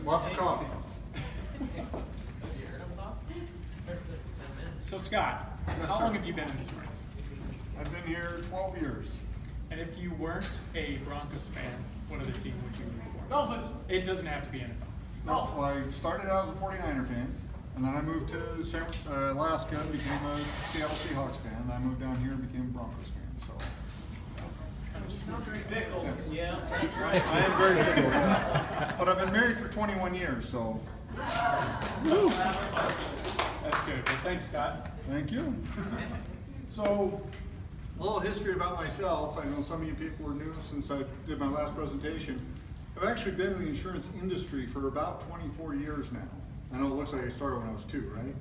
Lots of coffee. So Scott, Yes, how sir. long have you been in the Springs? I've been here 12 years. And if you weren't a Broncos fan, what other team would you root for? Dolphins. It doesn't have to be NFL. No, well, I started out as a 49er fan, and then I moved to Alaska and became a Seattle Seahawks fan, and I moved down here and became a Broncos fan. So Kind of just Not very fickle, yeah. I am very fickle, yes. But I've been married for 21 years, so That's good. Well, thanks, Scott. thank you. So, a little history about myself. I know some of you people are new since I did my last presentation. I've actually been in the insurance industry for about 24 years now. I know it looks like I started when I was 2, right?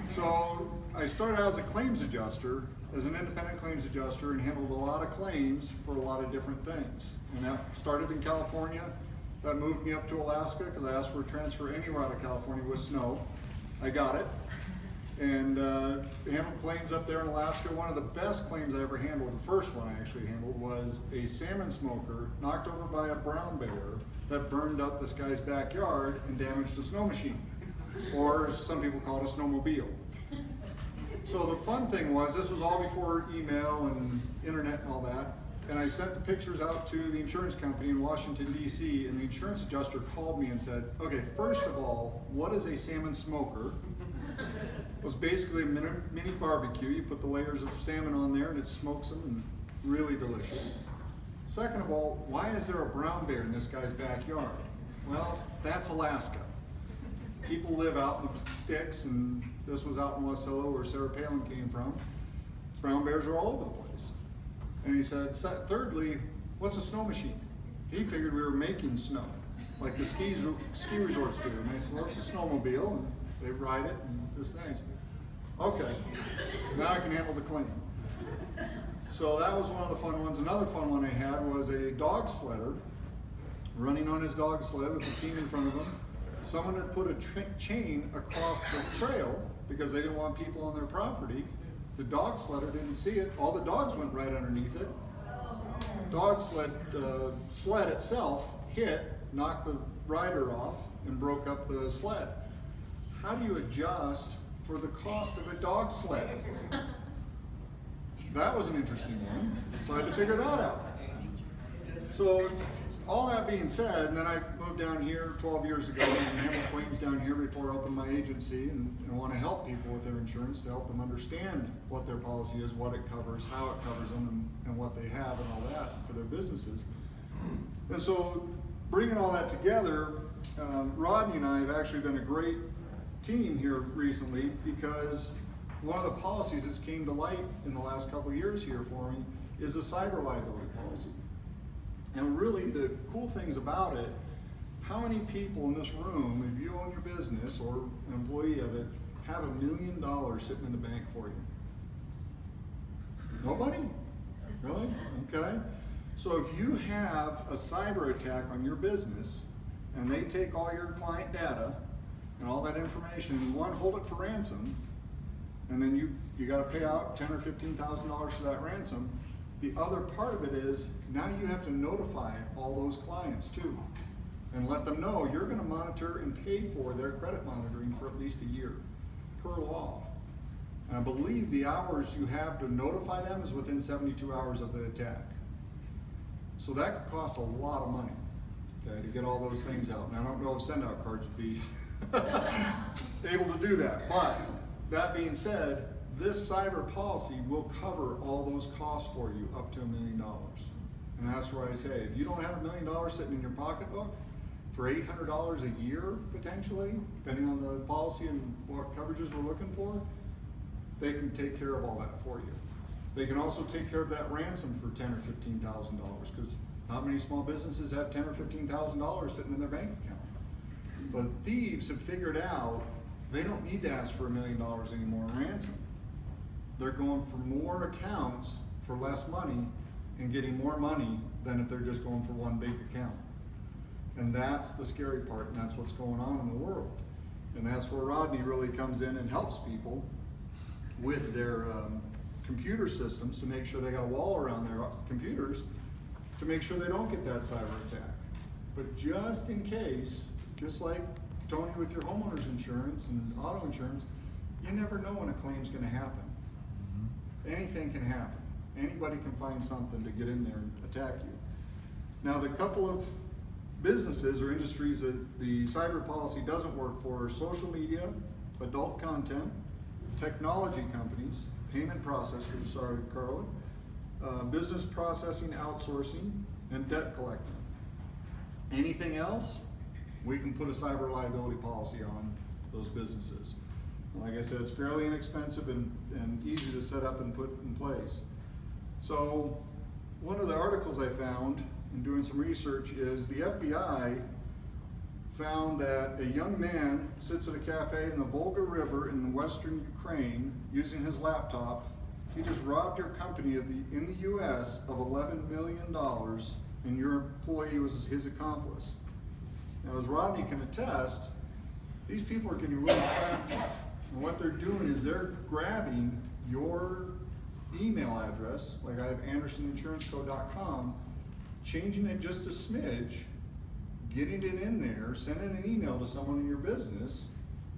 So I started out as a claims adjuster, as an independent claims adjuster, and handled a lot of claims for a lot of different things. And that started in California. That moved me up to Alaska because I asked for a transfer anywhere out of California with snow. I got it. And handled claims up there in Alaska. One of the best claims I ever handled, the first one I actually handled, was a salmon smoker knocked over by a brown bear that burned up this guy's backyard and damaged the snow machine, or some people call it a snowmobile. So the fun thing was, this was all before email and internet and all that, and I sent the pictures out to the insurance company in Washington, D.C., and the insurance adjuster called me and said, okay, first of all, what is a salmon smoker? It was basically a mini barbecue. You put the layers of salmon on there and it smokes them, and really delicious. Second of all, why is there a brown bear in this guy's backyard? Well, that's Alaska. People live out in the sticks, and this was out in Wasilla where Sarah Palin came from. Brown bears are all over the place. And he said, thirdly, what's a snow machine? He figured we were making snow, like the ski resorts do. And I said, well, it's a snowmobile, and they ride it, and this thing. Okay, now I can handle the claim. So that was one of the fun ones. Another fun one I had was a dog sledder running on his dog sled with the team in front of him. Someone had put a chain across the trail because they didn't want people on their property. The dog sledder didn't see it. All the dogs went right underneath it. Dog sled itself hit, knocked the rider off, and broke up the sled. How do you adjust for the cost of a dog sled? That was an interesting one, so I had to figure that out. So all that being said, and then I moved down here 12 years ago and handled claims down here before I opened my agency, and want to help people with their insurance, to help them understand what their policy is, what it covers, how it covers them, and what they have and all that for their businesses. And so bringing all that together, Rodney and I have actually been a great team here recently, because one of the policies that's came to light in the last couple of years here for me is a cyber liability policy. And really the cool things about it, how many people in this room, if you own your business or an employee of it, have $1 million sitting in the bank for you? Nobody? Really? Okay. So if you have a cyber attack on your business and they take all your client data and all that information, and you want to hold it for ransom, and then you got to pay out $10,000 or $15,000 for that ransom. The other part of it is, now you have to notify all those clients too, and let them know you're going to monitor and pay for their credit monitoring for at least a year, per law. And I believe the hours you have to notify them is within 72 hours of the attack. So that could cost a lot of money, okay, to get all those things out. And I don't know if send-out cards would be able to do that. But that being said, this cyber policy will cover all those costs for you up to $1 million. And that's where I say, if you don't have $1 million sitting in your pocketbook, for $800 a year potentially, depending on the policy and what coverages we're looking for, they can take care of all that for you. They can also take care of that ransom for $10,000 or $15,000, because not many small businesses have $10,000 or $15,000 sitting in their bank account. But thieves have figured out they don't need to ask for $1 million anymore in ransom. They're going for more accounts for less money and getting more money than if they're just going for one big account. And that's the scary part, and that's what's going on in the world. And that's where Rodney really comes in and helps people with their computer systems to make sure they got a wall around their computers to make sure they don't get that cyber attack. But just in case, just like Tony with your homeowner's insurance and auto insurance, you never know when a claim's gonna happen. Anything can happen. Anybody can find something to get in there and attack you. Now, the couple of businesses or industries that the cyber policy doesn't work for are social media, adult content, technology companies, payment processors, sorry, Carla, business processing, outsourcing, and debt collecting. Anything else, we can put a cyber liability policy on those businesses. Like I said, it's fairly inexpensive and easy to set up and put in place. So one of the articles I found in doing some research is the FBI found that a young man sits at a cafe in the Volga River in the western Ukraine using his laptop. He just robbed your company in the US of $11 million, and your employee was his accomplice. Now, as Rodney can attest, these people are getting really crafty. And what they're doing is they're grabbing your email address, like I have AndersonInsuranceCo.com, changing it just a smidge, getting it in there, sending an email to someone in your business.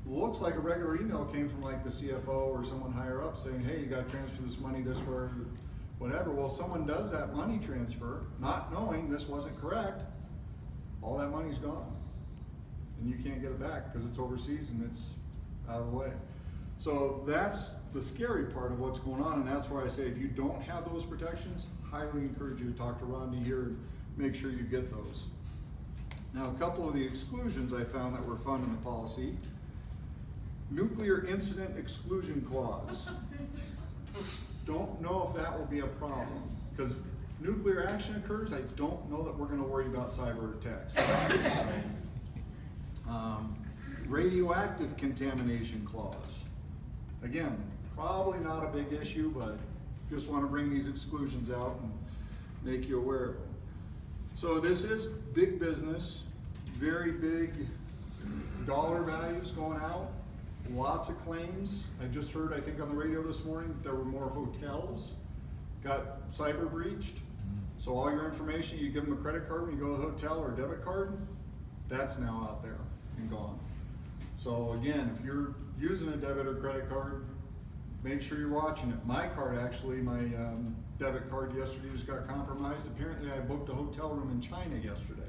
Looks like a regular email came from like the CFO or someone higher up saying, hey, you got to transfer this money this way, whatever. Well, someone does that money transfer, not knowing this wasn't correct, all that money's gone. And you can't get it back because it's overseas and it's out of the way. So that's the scary part of what's going on, and that's why I say if you don't have those protections, highly encourage you to talk to Rodney here and make sure you get those. Now, a couple of the exclusions I found that were fun in the policy. Nuclear incident exclusion clause. Don't know if that will be a problem, because nuclear action occurs, I don't know that we're going to worry about cyber attacks. Radioactive contamination clause. Again, probably not a big issue, but just want to bring these exclusions out and make you aware of them. So this is big business, very big dollar values going out, lots of claims. I just heard, I think on the radio this morning, that there were more hotels got cyber breached. So all your information, you give them a credit card when you go to a hotel or a debit card, that's now out there and gone. So again, if you're using a debit or credit card, make sure you're watching it. My card actually, my debit card yesterday just got compromised. Apparently I booked a hotel room in China yesterday.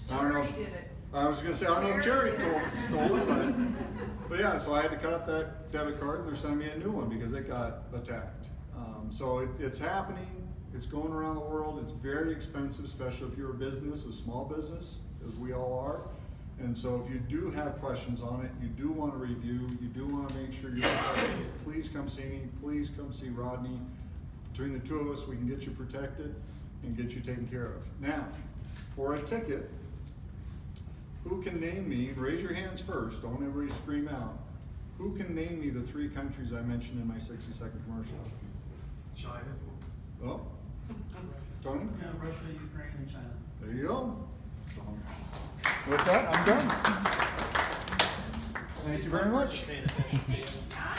I don't know if, Jerry did it. I was gonna say, I don't know if Jerry stole it, but yeah, so I had to cut up that debit card and they're sending me a new one because it got attacked. So it's happening, it's going around the world, it's very expensive, especially if you're a business, a small business, as we all are. And so if you do have questions on it, you do want to review, you do want to make sure you're protected, please come see me, please come see Rodney. Between the two of us, we can get you protected and get you taken care of. Now, for a ticket, who can name me, raise your hands first, don't everybody scream out, who can name me the 3 countries I mentioned in my 60-second commercial? China. Oh, Tony? Yeah, Russia, Ukraine, and China. There you go. So, with that, I'm done. Thank you very much. Thank you, Scott.